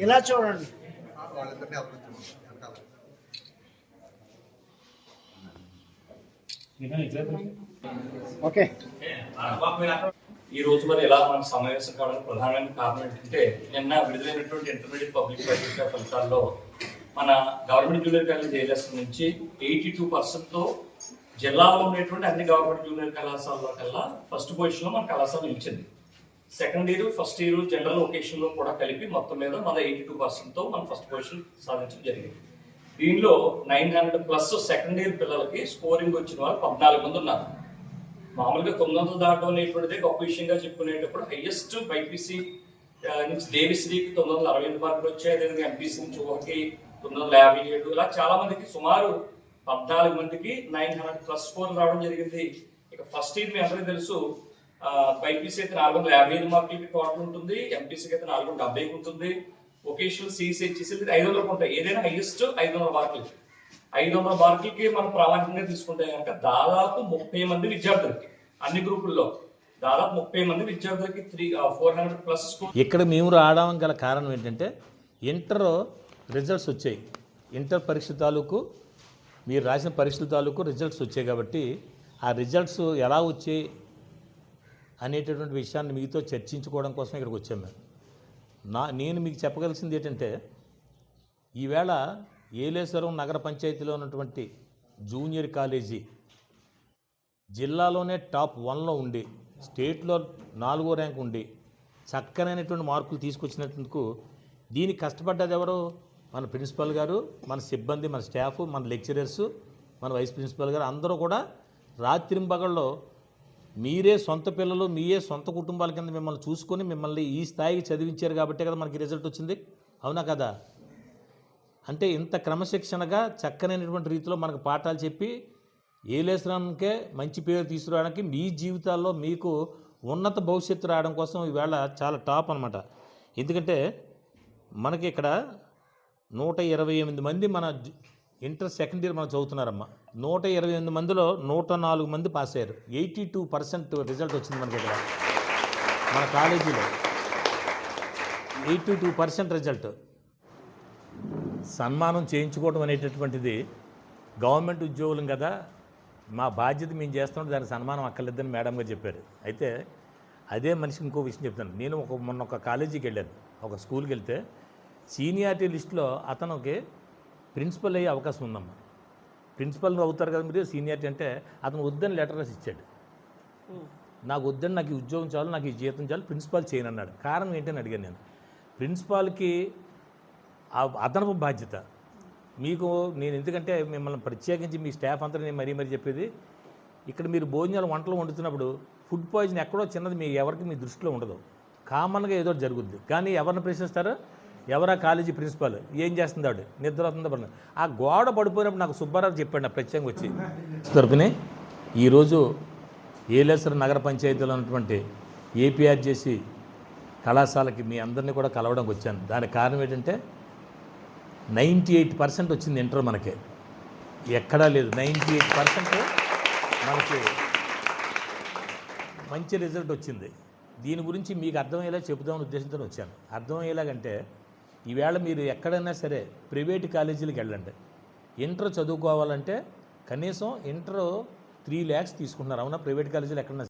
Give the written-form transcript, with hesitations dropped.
ఇలా చూడండి. ఓకే, ఈ రోజు మరి ఇలా మన సమావేశం కావడానికి ప్రధానమైన కారణం ఏంటంటే నిన్న విడుదలైనటువంటి ఇంటర్మీడియట్ పబ్లిక్ పరీక్ష ఫలితాల్లో మన గవర్నమెంట్ జూనియర్ కాలేజ్ ఏఎల్ఎస్ నుంచి 82% జిల్లాలో ఉన్నటువంటి అన్ని గవర్నమెంట్ జూనియర్ కళాశాలలో కల్లా ఫస్ట్ పొజిషన్ లో మన కళాశాల నిలిచింది. Second year first year general vocation లో కూడా కలిపి మొత్తం మీద మన 82% తో మన ఫస్ట్ పొజిషన్ సాధించడం జరిగింది. దీనిలో 900+ సెకండ్ ఇయర్ పిల్లలకి స్కోరింగ్ వచ్చిన వాళ్ళు 14 మంది ఉన్నారు. మామూలుగా 900 దాటం అనేటువంటిది గొప్ప విషయంగా చెప్పుకునేటప్పుడు హైయెస్ట్ బైపీసీ నుంచి దేవిశ్రీకి 968 మార్కులు వచ్చాయి. అదేవిధంగా ఎంపీసీ నుంచి 957 ఇలా చాలా మందికి సుమారు 14 మందికి 900+ స్కోర్ రావడం జరిగింది. ఇక ఫస్ట్ ఇయర్ మీ అందరికీ తెలుసు, బైపీసీ అయితే 455 మార్కులకి టోటల్ ఉంటుంది, ఎంపీసీకి అయితే 470 ఉంటుంది, వొకేషనల్ సిసిహెచ్సి 500 ఉంటాయి. ఏదైనా హైయెస్ట్ 500 మార్కులకి 500 మార్కులకి మనం ప్రామాణికంగా తీసుకుంటే కనుక దాదాపు 30 మంది విద్యార్థులకి అన్ని గ్రూపుల్లో దాదాపు 30 మంది విద్యార్థులకి 400+ స్కోర్. ఇక్కడ మేము రావడం గల కారణం ఏంటంటే ఇంటర్ రిజల్ట్స్ వచ్చాయి. ఇంటర్ పరీక్ష తాలూకు మీరు రాసిన పరీక్షల తాలూకు రిజల్ట్స్ వచ్చాయి కాబట్టి ఆ రిజల్ట్స్ ఎలా వచ్చాయి అనేటటువంటి విషయాన్ని మీతో చర్చించుకోవడం కోసం ఇక్కడికి వచ్చాం మేము. నేను మీకు చెప్పగలిసింది ఏంటంటే ఈవేళ ఏలేశ్వరం నగర పంచాయతీలో ఉన్నటువంటి జూనియర్ కాలేజీ జిల్లాలోనే టాప్ 1లో ఉండి స్టేట్లో 4వ ర్యాంక్ ఉండి చక్కనైనటువంటి మార్కులు తీసుకొచ్చినందుకు దీనికి కష్టపడ్డది ఎవరు? మన ప్రిన్సిపల్ గారు, మన సిబ్బంది, మన స్టాఫ్, మన లెక్చరర్స్, మన వైస్ ప్రిన్సిపల్ గారు అందరూ కూడా రాత్రింబగళ్ళలో మీరే సొంత పిల్లలు, మీరే సొంత కుటుంబాల కింద మిమ్మల్ని చూసుకొని మిమ్మల్ని ఈ స్థాయికి చదివించారు కాబట్టే కదా మనకి రిజల్ట్ వచ్చింది. అవునా కదా? అంటే ఇంత క్రమశిక్షణగా చక్కనైనటువంటి రీతిలో మనకు పాఠాలు చెప్పి ఏలేశ్వరానికే మంచి పేరు తీసుకురావడానికి మీ జీవితాల్లో మీకు ఉన్నత భవిష్యత్తు రావడం కోసం ఈవేళ చాలా టాప్ అనమాట. ఎందుకంటే మనకి ఇక్కడ 128 మంది మన ఇంటర్ సెకండ్ ఇయర్ మనం చదువుతున్నారమ్మా. 128 మందిలో 104 మంది పాస్ అయ్యారు. 82% రిజల్ట్ వచ్చింది మనకి ఇక్కడ మన కాలేజీలో. 82% రిజల్ట్. సన్మానం చేయించుకోవడం అనేటటువంటిది గవర్నమెంట్ ఉద్యోగులం కదా, మా బాధ్యత మేము చేస్తున్నాం, దానికి సన్మానం అక్కర్లేదని మేడం గారు చెప్పారు. అయితే అదే మనిషికి ఇంకో విషయం చెప్తాను. నేను మొన్న ఒక కాలేజీకి వెళ్ళాను, ఒక స్కూల్కి వెళ్తే సీనియారిటీ లిస్టులో అతనికి ప్రిన్సిపల్ అయ్యే అవకాశం ఉందమ్మా. ప్రిన్సిపల్ అవుతారు కదా మీరు, సీనియారిటీ అంటే అతను వద్దని లెటర్ రాసి ఇచ్చాడు. నాకు వద్దని, నాకు ఈ ఉద్యోగం చాలు, నాకు ఈ జీతం చాలు, ప్రిన్సిపాల్ చేయను అన్నాడు. కారణం ఏంటని అడిగాను నేను. ప్రిన్సిపాల్కి అదనపు బాధ్యత మీకు. నేను ఎందుకంటే మిమ్మల్ని ప్రత్యేకించి మీ స్టాఫ్ అంతా నేను మరీ చెప్పేది, ఇక్కడ మీరు భోజనాలు వంటలు వండుతున్నప్పుడు ఫుడ్ పాయిజన్ ఎక్కడో చిన్నది మీ ఎవరికి మీ దృష్టిలో ఉండదు, కామన్గా ఏదో జరుగుద్ది. కానీ ఎవరిని ప్రశ్నిస్తారు? ఎవరా కాలేజీ ప్రిన్సిపాల్ ఏం చేస్తుంది, ఆవిడ నిద్ర అవుతుందో పడుతుంది. ఆ గోడ పడిపోయినప్పుడు నాకు సుబ్బారావు చెప్పాడు, నా ప్రత్యేకంగా వచ్చి తరపునే ఈరోజు ఏలేశ్వరం నగర పంచాయతీలో ఉన్నటువంటి ఏపీఆర్జేసీ కళాశాలకి మీ అందరినీ కూడా కలవడానికి వచ్చాను. దానికి కారణం ఏంటంటే 98% వచ్చింది ఇంటర్ మనకి, ఎక్కడా లేదు. 98% మనకి మంచి రిజల్ట్ వచ్చింది. దీని గురించి మీకు అర్థమయ్యేలా చెబుదామని ఉద్దేశంతో వచ్చాను. అర్థమయ్యేలాగంటే ఈవేళ మీరు ఎక్కడైనా సరే ప్రైవేట్ కాలేజీలకు వెళ్ళండి, ఇంటర్ చదువుకోవాలంటే కనీసం ఇంటర్ 3 lakhs తీసుకుంటున్నారు. అవునా? ప్రైవేట్ కాలేజీలు ఎక్కడన్నా